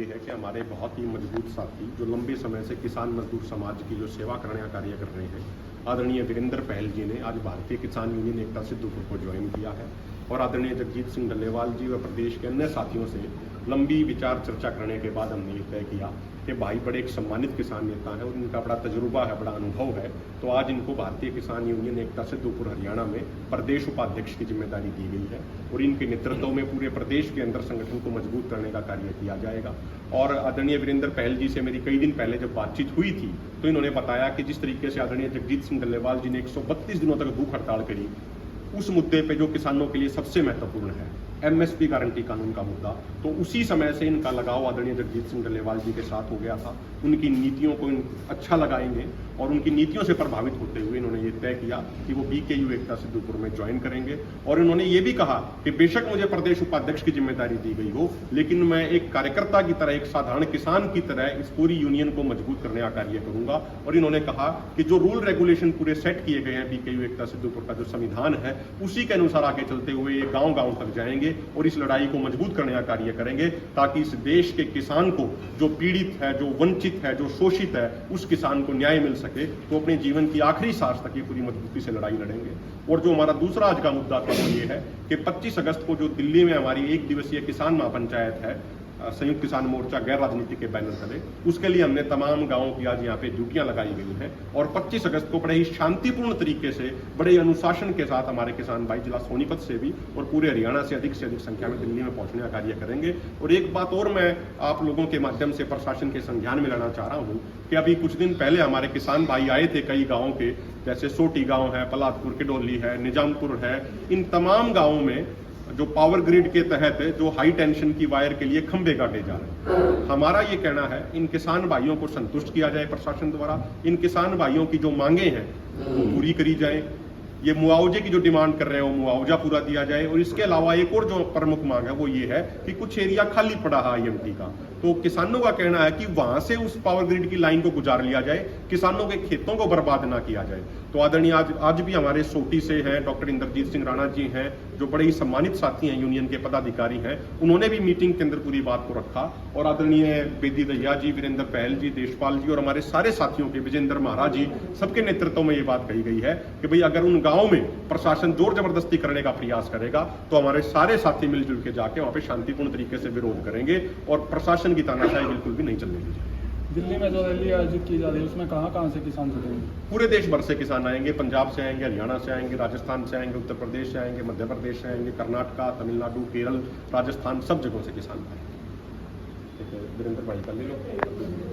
ये है कि हमारे बहुत ही मजबूत साथी जो लंबे समय से किसान मजदूर समाज की जो सेवा करने का कार्य कर रहे हैं, आदरणीय वीरेंद्र पहल जी ने आज भारतीय किसान यूनियन एकता सिद्धपुर को ज्वाइन किया है और आदरणीय जगजीत सिंह डल्लेवाल जी व प्रदेश के अन्य साथियों से लंबी विचार चर्चा करने के बाद हमने ये तय किया कि भाई बड़े एक सम्मानित किसान नेता है और इनका बड़ा तजुर्बा है, बड़ा अनुभव है, तो आज इनको भारतीय किसान यूनियन एकता सिद्धपुर हरियाणा में प्रदेश उपाध्यक्ष की जिम्मेदारी दी गई है और इनके नेतृत्व में पूरे प्रदेश के अंदर संगठन को मजबूत करने का कार्य किया जाएगा। और आदरणीय वीरेंद्र पहल जी से मेरी कई दिन पहले जब बातचीत हुई थी तो इन्होंने बताया कि जिस तरीके से आदरणीय जगजीत सिंह डल्लेवाल जी ने 132 दिनों तक भूख हड़ताल करी, उस मुद्दे पे जो किसानों के लिए सबसे महत्वपूर्ण है एमएसपी गारंटी कानून का मुद्दा, तो उसी समय से इनका लगाव आदरणीय जगजीत सिंह डल्लेवाल जी के साथ हो गया था। उनकी नीतियों को अच्छा लगाएंगे और उनकी नीतियों से प्रभावित होते हुए इन्होंने ये तय किया कि वो बीकेयू एकता सिद्धपुर में ज्वाइन करेंगे। और इन्होंने ये भी कहा कि बेशक मुझे प्रदेश उपाध्यक्ष की जिम्मेदारी दी गई हो, लेकिन मैं एक कार्यकर्ता की तरह, एक साधारण किसान की तरह इस पूरी यूनियन को मजबूत करने का कार्य करूंगा। और इन्होंने कहा कि जो रूल रेगुलेशन पूरे सेट किए गए हैं बीकेयू एकता सिद्धपुर का जो संविधान है, उसी के अनुसार आगे चलते हुए ये गाँव गाँव तक जाएंगे और इस लड़ाई को मजबूत करने का कार्य करेंगे, ताकि इस देश के किसान को, जो पीड़ित है, जो वंचित है, जो शोषित है, उस किसान को न्याय मिल सके। तो अपने जीवन की आखिरी सांस तक ये पूरी मजबूती से लड़ाई लड़ेंगे। और जो हमारा दूसरा आज का मुद्दा था वो ये है कि 25 अगस्त को जो दिल्ली में हमारी 1 दिवसीय किसान महापंचायत है, संयुक्त किसान मोर्चा गैर राजनीति के बैनर तले, उसके लिए हमने तमाम गांवों की आज यहाँ पे ड्यूटियां लगाई गई हैं और 25 अगस्त को बड़े ही शांतिपूर्ण तरीके से, बड़े अनुशासन के साथ हमारे किसान भाई जिला सोनीपत से भी और पूरे हरियाणा से अधिक संख्या में दिल्ली में पहुंचने का कार्य करेंगे। और एक बात और मैं आप लोगों के माध्यम से प्रशासन के संज्ञान में लाना चाह रहा हूँ कि अभी कुछ दिन पहले हमारे किसान भाई आए थे कई गाँवों के, जैसे सोटी गाँव है, पलादपुर किडोली है, निजामपुर है, इन तमाम गाँवों में जो पावर ग्रिड के तहत जो हाई टेंशन की वायर के लिए खंभे काटे जा रहे हैं। हमारा ये कहना है इन किसान भाइयों को संतुष्ट किया जाए प्रशासन द्वारा, इन किसान भाइयों की जो मांगे हैं वो पूरी करी जाए, ये मुआवजे की जो डिमांड कर रहे हैं वो मुआवजा पूरा दिया जाए। और इसके अलावा एक और जो प्रमुख मांग है वो ये है कि कुछ एरिया खाली पड़ा है आईएमटी का, तो किसानों का कहना है कि वहां से उस पावर ग्रिड की लाइन को गुजार लिया जाए, किसानों के खेतों को बर्बाद ना किया जाए। तो आदरणीय आज भी हमारे सोटी से हैं डॉक्टर इंद्रजीत सिंह राणा जी हैं, जो बड़े ही सम्मानित साथी हैं, यूनियन के पदाधिकारी हैं, उन्होंने भी मीटिंग के अंदर पूरी बात को रखा। और आदरणीय बेदी दहिया जी, वीरेंद्र पहल जी, देशपाल जी और हमारे सारे साथियों के, विजेंद्र महाराज जी, सबके नेतृत्व में ये बात कही गई है कि भाई अगर उन गाँव में प्रशासन जोर जबरदस्ती करने का प्रयास करेगा तो हमारे सारे साथी मिलजुल के जाके वहां पे शांतिपूर्ण तरीके से विरोध करेंगे और प्रशासन की तानाशाही बिल्कुल भी नहीं चलने दी जाएगी। दिल्ली में जो रैली आयोजित की जा रही है उसमें कहाँ से किसान जुड़ेंगे? पूरे देश भर से किसान आएंगे, पंजाब से आएंगे, हरियाणा से आएंगे, राजस्थान से आएंगे, उत्तर प्रदेश से आएंगे, मध्य प्रदेश से आएंगे, कर्नाटका, तमिलनाडु, केरल, राजस्थान, सब जगहों से किसान आएंगे। वीरेंद्र भाई का ले लो।